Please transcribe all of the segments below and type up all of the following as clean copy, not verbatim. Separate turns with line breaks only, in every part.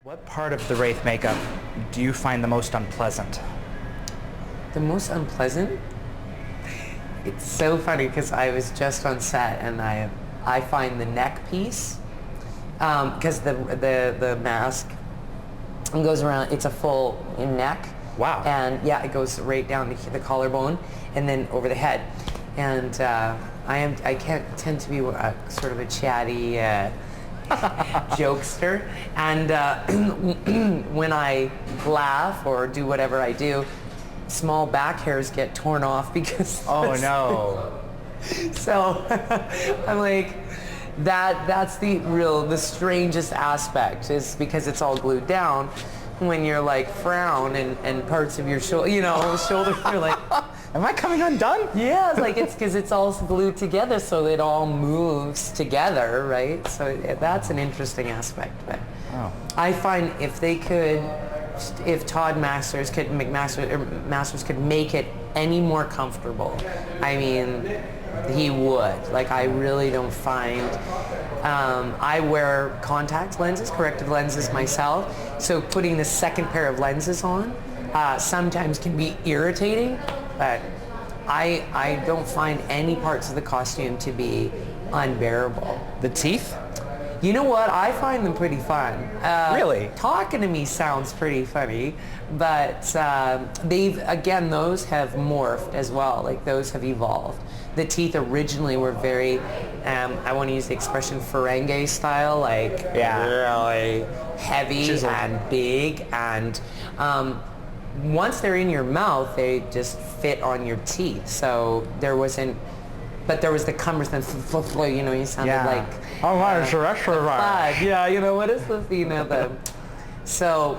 What part of the Wraith makeup do you find the most unpleasant?
The most unpleasant? It's so funny because I was just on set and I find the neck piece because the mask goes around. It's a full neck.
Wow.
And yeah, it goes right down to the collarbone and then over the head. And I can't tend to be sort of a chatty jokester, and when I laugh or do whatever I do, small back hairs get torn off because
Oh no.
so I'm like, that's the strangest aspect, is because it's all glued down. When you're like frown and parts of your shoulder, shoulder, you're like,
Am I coming undone?
yeah, it's because it's all glued together, so it all moves together, right? So that's an interesting aspect. But I find if Todd Masters could make it any more comfortable, I mean, he would. Like, I really don't find. I wear corrective lenses myself, so putting the second pair of lenses on sometimes can be irritating, but I don't find any parts of the costume to be unbearable.
The teeth?
You know what? I find them pretty fun.
Really?
Talking to me sounds pretty funny, but those have morphed as well. Like, those have evolved. The teeth originally were very, I want to use the expression Ferengi style, like really heavy
Chiseled.
and big, and once they're in your mouth, they just fit on your teeth. So there was the cumbersome, you sounded like...
Oh my, it's a restaurant.
Yeah, what is this? So,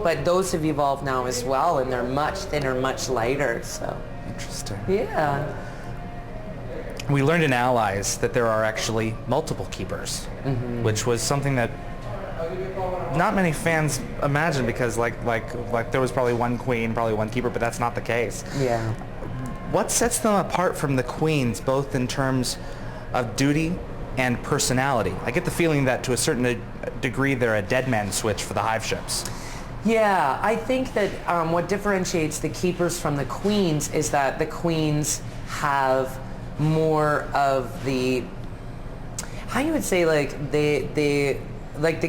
but those have evolved now as well, and they're much thinner, much lighter, so...
Interesting.
Yeah.
We learned in Allies that there are actually multiple keepers, which was something that not many fans imagined, because like there was probably one queen, probably one keeper, but that's not the case.
Yeah.
What sets them apart from the queens, both in terms of duty and personality? I get the feeling that to a certain degree they're a dead man switch for the hive ships.
Yeah, I think that what differentiates the keepers from the queens is that the queens have more of the, how you would say, like the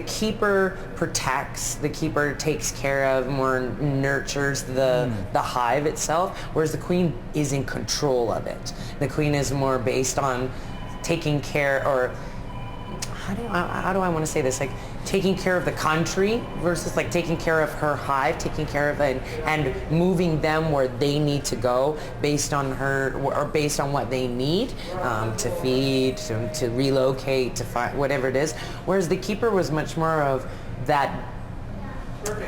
keeper protects, the keeper takes care of, more nurtures the hive itself, whereas the queen is in control of it. The queen is more based on taking care, or how do I want to say this, like taking care of the country versus like taking care of her hive, taking care of it and moving them where they need to go based on her, or based on what they need to feed, to relocate, to find whatever it is. Whereas the keeper was much more of that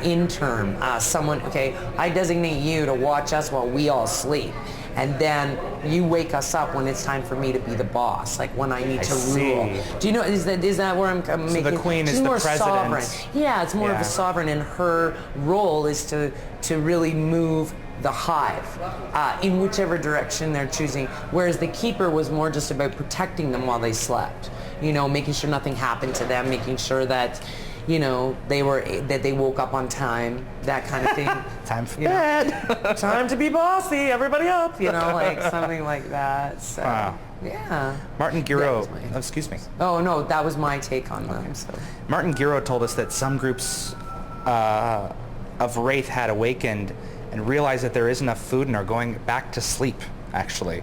intern, someone, okay, I designate you to watch us while we all sleep. And then you wake us up when it's time for me to be the boss, like when I need to rule. Do you know, is that where I'm making?
So the queen
She's
is the
more
president.
Sovereign. Yeah, it's more of a sovereign, and her role is to really move the hive in whichever direction they're choosing. Whereas the keeper was more just about protecting them while they slept. Making sure nothing happened to them, making sure that they woke up on time, that kind of thing.
Time for bed.
Time to be bossy, everybody up, like something like that. So,
Wow.
Yeah.
Martin Giro,
my-
excuse me.
Oh no, that was my take on them. So.
Martin Giro told us that some groups of Wraith had awakened and realized that there is enough food and are going back to sleep, actually.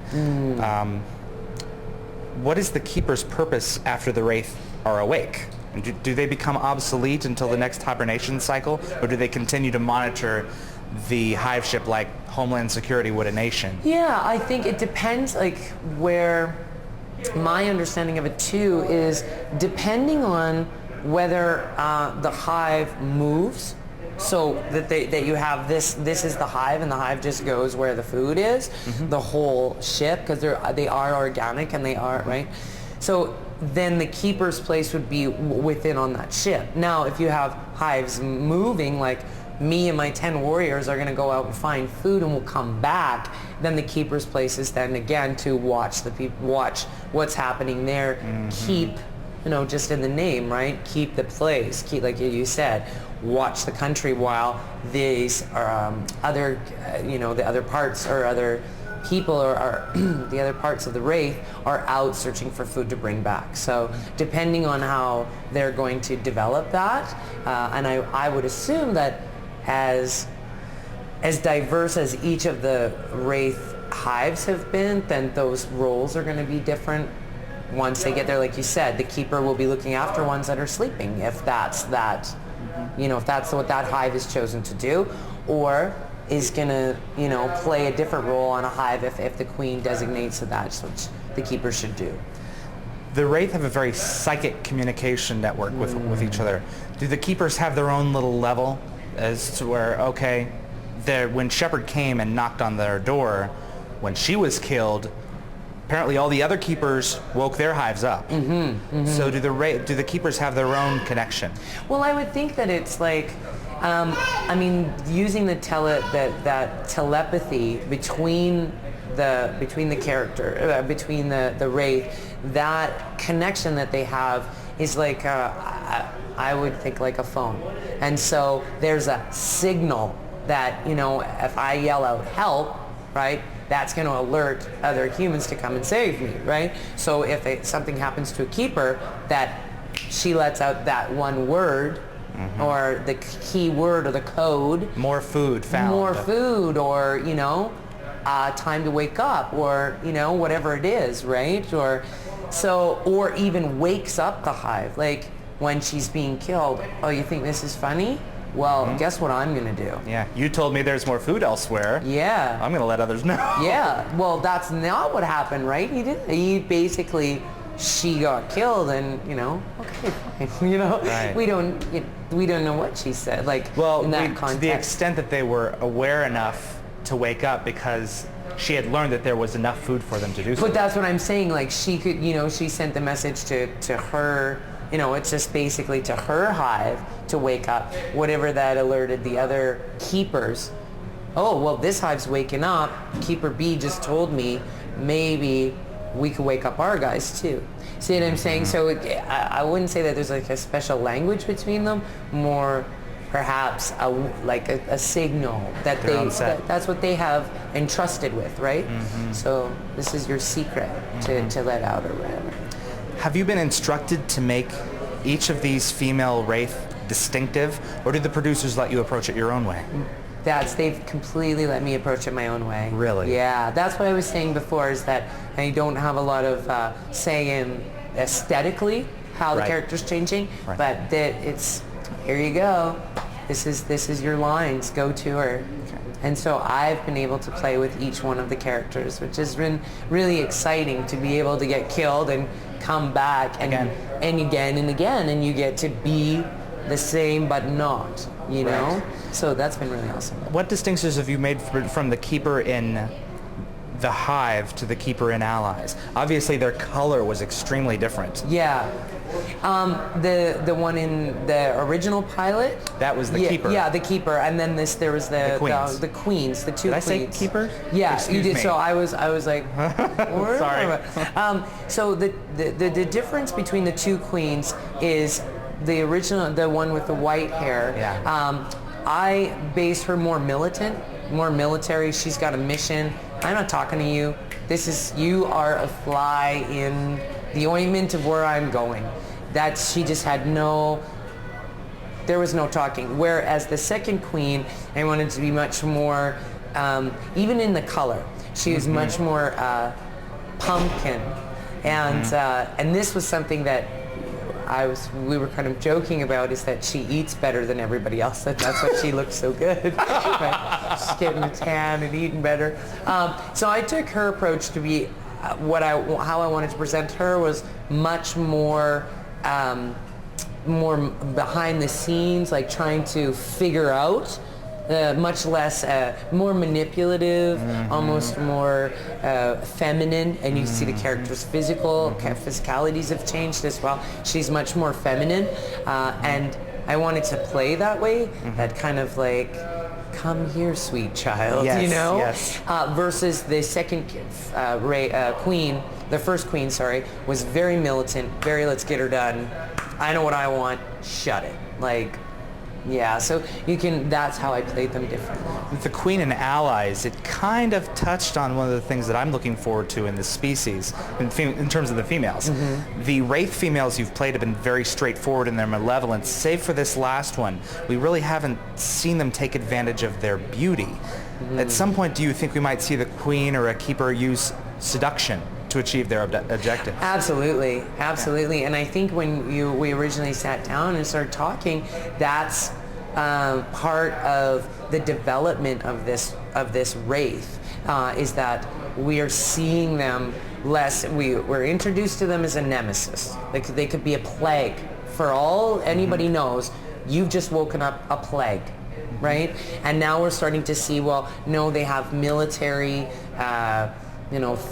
What is the keeper's purpose after the Wraith are awake? And do they become obsolete until the next hibernation cycle, or do they continue to monitor the hive ship like Homeland Security would a nation?
Yeah, I think it depends, like, where my understanding of it too is depending on whether the hive moves, so that you have this is the hive, and the hive just goes where the food is, the whole ship, because they are organic and they are, right? So then the keeper's place would be within on that ship. Now, if you have hives moving, like me and my 10 warriors are going to go out and find food and we'll come back, then the keeper's place is then again to watch what's happening there, keep just in the name, right? Keep the place, keep, like you said, watch the country while these other, the other parts or other people or the other parts of the Wraith are out searching for food to bring back. So depending on how they're going to develop that, and I would assume that as diverse as each of the Wraith hives have been, then those roles are going to be different. Once they get there, like you said, the keeper will be looking after ones that are sleeping, if that's that, if that's what that hive is chosen to do, or is going to, play a different role on a hive if the queen designates that that's what the keeper should do.
The Wraith have a very psychic communication network with each other. Do the keepers have their own little level as to where, okay, when Shepard came and knocked on their door, when she was killed, apparently all the other keepers woke their hives up. So do the keepers have their own connection? Well,
I would think that it's like, using that telepathy between the character, between the Wraith, that connection that they have is like, I would think like a phone. And so there's a signal that, if I yell out help, right, that's going to alert other humans to come and save me, right? So if something happens to a keeper, that she lets out that one word, or the key word or the code.
More food found.
More food, or, time to wake up, or, whatever it is, right? Or even wakes up the hive. Like when she's being killed, oh, you think this is funny? Well, guess what I'm going to do?
Yeah, you told me there's more food elsewhere.
Yeah.
I'm going to let others know.
Yeah, well, that's not what happened, right? He basically, she got killed and, okay, fine.
Right.
We don't know what she said, like, in that context.
To the extent that they were aware enough to wake up because she had learned that there was enough food for them to do so.
But that's what I'm saying, like, she could, she sent the message to her, it's just basically to her hive to wake up, whatever that alerted the other keepers. Oh, well, this hive's waking up. Keeper B just told me maybe we could wake up our guys too. See what I'm saying? So I wouldn't say that there's like a special language between them, more perhaps a signal that that's what they have entrusted with, right? So this is your secret to let out or whatever.
Have you been instructed to make each of these female Wraith distinctive, or did the producers let you approach it your own way?
They've completely let me approach it my own way.
Really?
Yeah, that's what I was saying before, is that I don't have a lot of say in aesthetically how the character's changing, but that it's, here you go, this is your lines, go to her. And so I've been able to play with each one of the characters, which has been really exciting to be able to get killed and come back and again and again, and you get to be the same but not, know? So that's been really awesome.
What distinctions have you made from the keeper in the hive to the keeper in Allies? Obviously their color was extremely different.
Yeah. The one in the original pilot,
that was the keeper.
Yeah, the keeper, and then there was the queens, the two
did
queens.
I say keeper?
Yeah,
Excuse
you did.
me.
So I was like,
sorry.
So the difference between the two queens is the original, the one with the white hair.
Yeah.
I based her more militant, more military. She's got a mission. I'm not talking to you. You are a fly in the ointment of where I'm going. That she just had there was no talking. Whereas the second queen, I wanted to be much more, even in the color, she was much more pumpkin. And this was something that we were kind of joking about, is that she eats better than everybody else. That's why she looks so good. Right? She's getting a tan and eating better. So I took her approach to be how I wanted to present her was much more behind the scenes, like trying to figure out, much less, more manipulative, almost more feminine, and you see the character's physicalities have changed as well. She's much more feminine, and I wanted to play that way, that kind of like, come here, sweet child,
yes, yes.
Versus the second queen the first queen, sorry, was very militant, very let's get her done. I know what I want, shut it. Like, yeah, so you can, that's how I played them differently.
With the Queen and allies, it kind of touched on one of the things that I'm looking forward to in this species, in terms of the females. The Wraith females you've played have been very straightforward in their malevolence, save for this last one. We really haven't seen them take advantage of their beauty. At some point, do you think we might see the Queen or a Keeper use seduction to achieve their objective?
Absolutely, absolutely. Yeah. And I think when we originally sat down and started talking, that's part of the development of this Wraith, is that we are seeing them less. We're introduced to them as a nemesis. They could be a plague. For all anybody knows, you've just woken up a plague, right? And now we're starting to see, well, no, they have military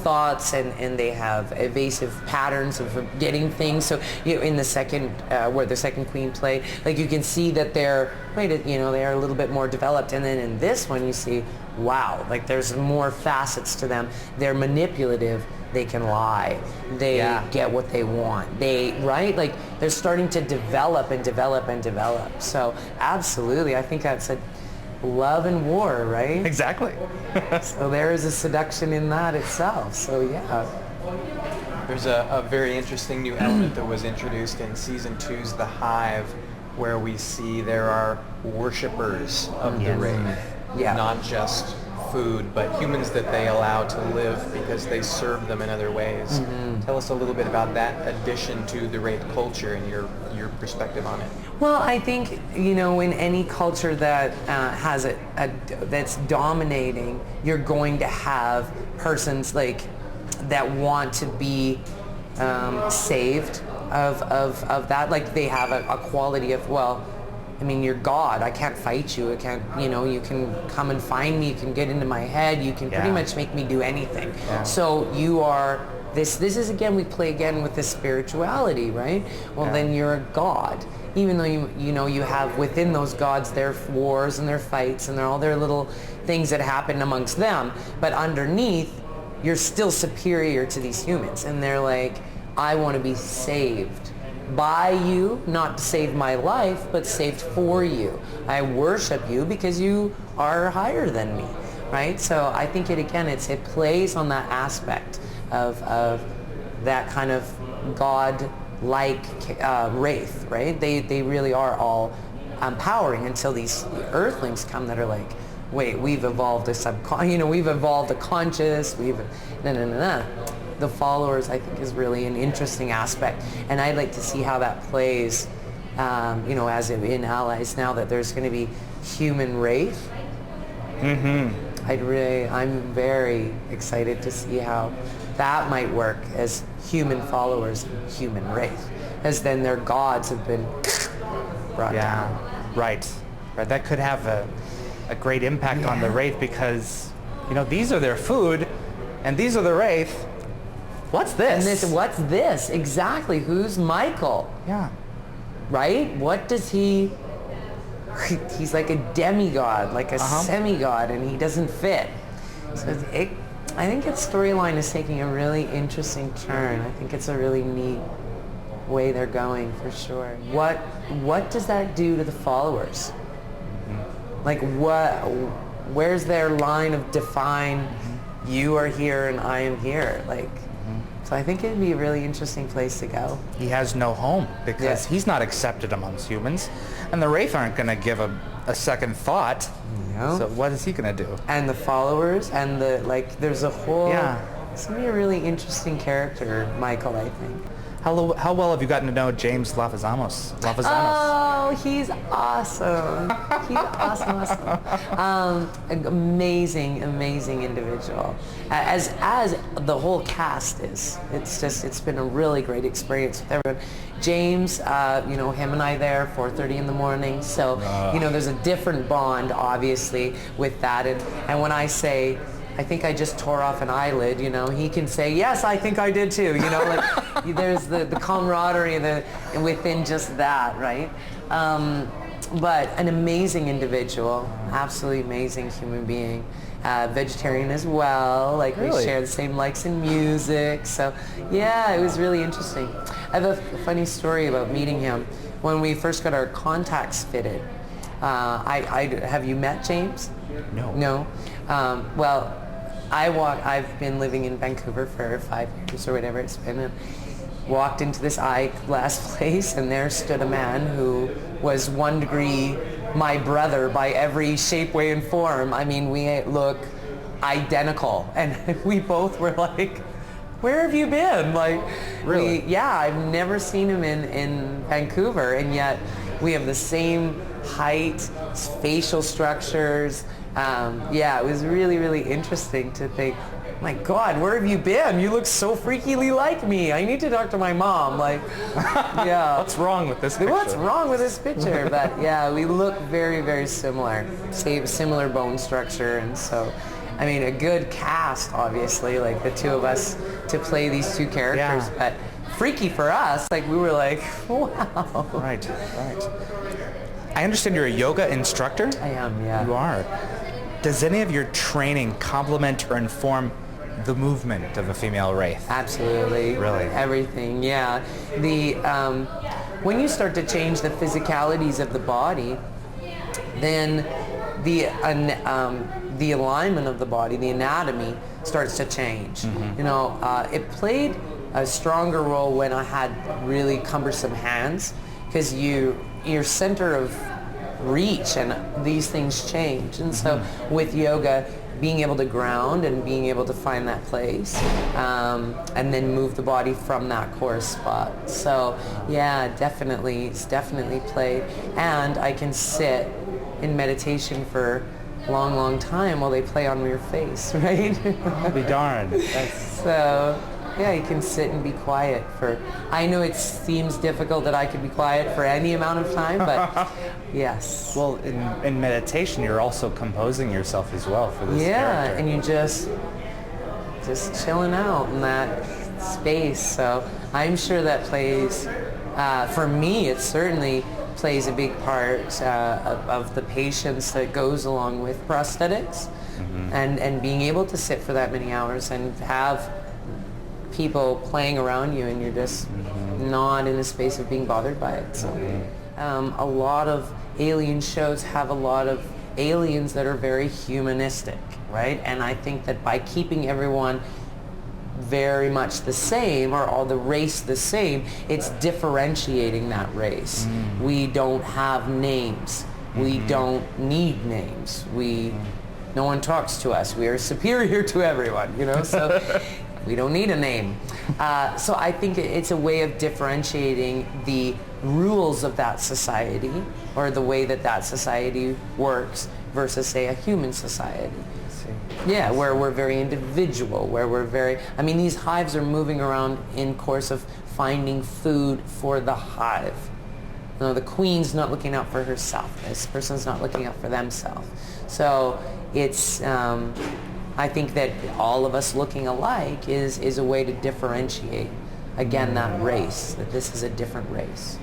thoughts, and they have evasive patterns of getting things. So in the second, where the second queen played, like you can see that they're they are a little bit more developed. And then in this one, you see, wow, like there's more facets to them. They're manipulative. They can lie. They get what they want. Like they're starting to develop and develop and develop. So absolutely, I think that's a love and war, right?
Exactly.
So there is a seduction in that itself. So yeah.
There's a very interesting new element that was introduced in Season 2's The Hive, where we see there are worshippers of the Wraith.
Yeah.
Not just food, but humans that they allow to live because they serve them in other ways. Tell us a little bit about that addition to the Wraith culture and your perspective on it.
Well, I think, in any culture that has that's dominating, you're going to have persons like that want to be saved of that. Like they have a quality of, well, I mean, you're God. I can't fight you. I can't, you can come and find me. You can get into my head. You can pretty much make me do anything. Yeah. So you are, this is again, we play again with this spirituality, right? Well, then you're a God. Even though you have within those gods their wars and their fights and all their little things that happen amongst them. But underneath, you're still superior to these humans. And they're like, I want to be saved by you, not to save my life, but saved for you. I worship you because you are higher than me, right? So I think it plays on that aspect of that kind of God-like Wraith, right? They really are all empowering until these Earthlings come that are like, wait, we've evolved we've evolved a conscious, The followers, I think, is really an interesting aspect, and I'd like to see how that plays, as in Allies now that there's going to be human Wraith. I'm very excited to see how that might work as human followers and human Wraith, as then their gods have been brought down.
Right. That could have a great impact on the Wraith because, these are their food, and these are the Wraith. What's this?
And what's this? Exactly. Who's Michael?
Yeah.
Right? What does he... He's like a demigod, like a semi-god, and he doesn't fit. So I think its storyline is taking a really interesting turn. I think it's a really neat way they're going, for sure. What does that do to the followers? Like, where's their line of define, you are here and I am here? Like... So I think it'd be a really interesting place to go.
He has no home because he's not accepted amongst humans. And the Wraith aren't going to give a second thought. No. So what is he going to do?
And the followers and there's a whole... Yeah. It's going to be a really interesting character, Michael, I think.
How well have you gotten to know James Lafazamos?
Oh, he's awesome. He's awesome. An amazing individual. As the whole cast is. It's been a really great experience with everyone. James, him and I there, 4:30 in the morning. So, there's a different bond, obviously, with that. And when I say, I think I just tore off an eyelid, he can say, yes, I think I did too, there's the camaraderie within just that, right? But an amazing individual, absolutely amazing human being. vegetarian as well. Like we
Really?
share the same likes in music. So yeah, it was really interesting. I have a funny story about meeting him. When we first got our contacts fitted, have you met James?
No.
No. Well, I've been living in Vancouver for 5 years or whatever it's been. And walked into this eyeglass place, and there stood a man who was 1 degree my brother by every shape, way, and form. I mean, we look identical, and we both were like, where have you been? Like,
Really?
I've never seen him in Vancouver, and yet we have the same height, facial structures. It was really, really interesting to think, my God, where have you been? You look so freakily like me. I need to talk to my mom. Like, yeah.
What's wrong with this picture?
What's wrong with this picture? But yeah, we look very, very similar. Similar bone structure. And so, I mean, a good cast, obviously, like the two of us to play these two characters.
Yeah.
But freaky for us, like we were like, wow.
Right. I understand you're a yoga instructor?
I am, yeah.
You are. Does any of your training complement or inform the movement of a female wraith?
Absolutely.
Really?
Everything, yeah. When you start to change the physicalities of the body, then the alignment of the body, the anatomy, starts to change.
Mm-hmm.
It played a stronger role when I had really cumbersome hands, because your center of reach and these things change. And so with yoga, being able to ground and being able to find that place, and then move the body from that core spot. So yeah, it's definitely played. And I can sit in meditation for a long, long time while they play on your face, right?
I'll be darned.
So yeah, you can sit and be quiet I know it seems difficult that I could be quiet for any amount of time, but yes.
Well, in meditation, you're also composing yourself as well for this
Yeah,
character.
and you just chilling out in that space. So I'm sure that plays, for me, it certainly plays a big part of the patience that goes along with prosthetics, and being able to sit for that many hours and have people playing around you, and you're just not in a space of being bothered by it. So a lot of alien shows have a lot of aliens that are very humanistic, right? And I think that by keeping everyone very much the same, or all the race the same, it's differentiating that race. We don't have names. We don't need names. No one talks to us. We are superior to everyone, so we don't need a name. So I think it's a way of differentiating the rules of that society, or the way that society works, versus, say, a human society. Yeah, where we're very individual, where we're these hives are moving around in course of finding food for the hive. The queen's not looking out for herself. This person's not looking out for themselves. So it's, I think that all of us looking alike is a way to differentiate, again, that race, that this is a different race.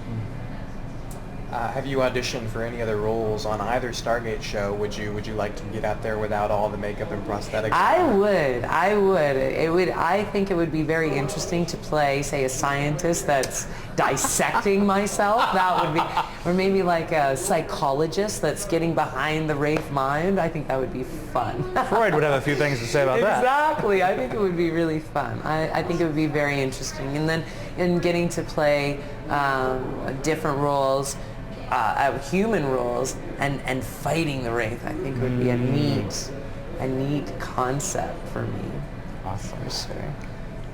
Have you auditioned for any other roles on either Stargate show? Would you like to get out there without all the makeup and prosthetics?
I would. I think it would be very interesting to play, say, a scientist that's dissecting myself. That would be, or maybe like a psychologist that's getting behind the Wraith mind. I think that would be fun.
Freud would have a few things to say about that.
Exactly. I think it would be really fun. I think it would be very interesting. And then in getting to play different roles, human roles, and fighting the Wraith, I think would be a neat concept for me.
Awesome.
For sure.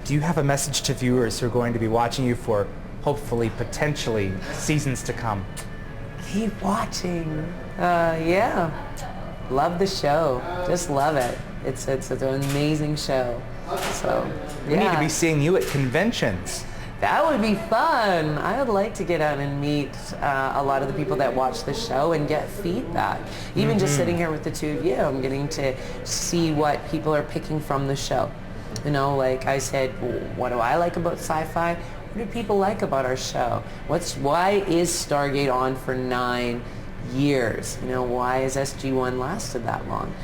Do you have a message to viewers who are going to be watching you for, hopefully, potentially, seasons to come?
Keep watching. Yeah. Love the show. Just love it. It's an amazing show. So, yeah.
We need to be seeing you at conventions.
That would be fun. I would like to get out and meet a lot of the people that watch the show and get feedback. Even just sitting here with the two of you, I'm getting to see what people are picking from the show. Like I said, what do I like about sci-fi? What do people like about our show? Why is Stargate on for 9 years? Why has SG-1 lasted that long?